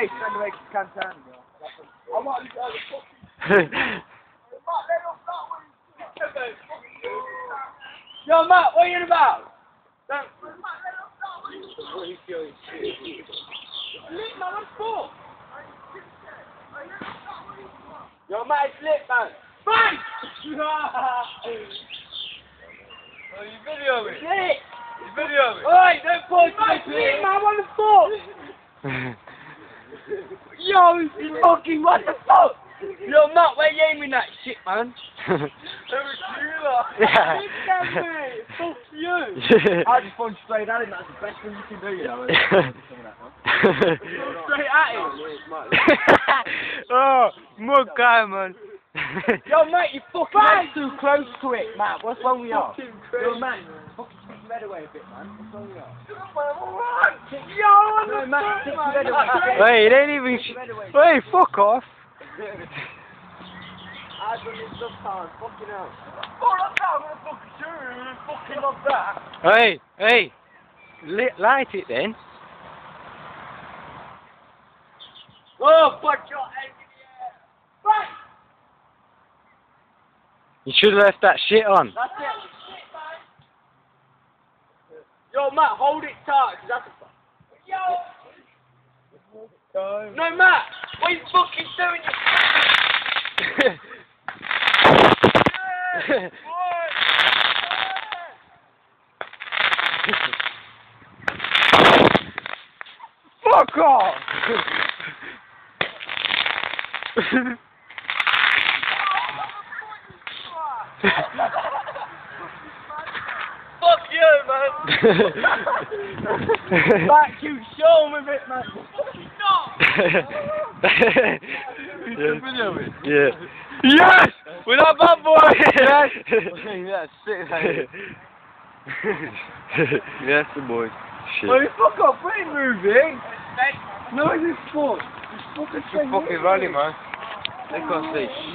Hey, send away to Cantan. I might go to fucking... Yo, Matt, what are you about? Don't... Lit, man, I'm full. Yo, Matt, it's lit, man. Bang! Oh, you video me? It's lit. You video me? Oi, don't point to me, please. Man, what the fuck? Yo, he's fucking, what the fuck? Yo, Matt, where you aiming that shit, man? That was you, lot. Yeah. Fuck you. I just phoned straight at him, that's the best thing you can do, you know. Straight at him. Oh, mug guy, man. Yo, mate, you fucking went too close to it, Matt. What's wrong with you? Yo, man, fucking stick your head away a bit, man. What's wrong with you? Yo, No, Matt, stick your head away. Wait, it ain't even. Wait, fuck off. I've done this sometimes, fucking hell. Oh, that's how I'm gonna fucking shoot you. You fucking love that. Hey, light it then. Oh, fuck your head in the air. Right. You should have left that shit on. That's it. Yo, Matt, hold it tight, cause that's a... Yo! No, Matt! What are you fucking doing? Fuck off! Fuck you, man! Back you, show with it, man! Stop! Yeah. Yes! We're not bad boys! Yes! That's sick. Yes, the boys. Shit. Oh, you fuck off, we ain't moving! No, you fuck! It's a fucking rally, man. They can't say shit.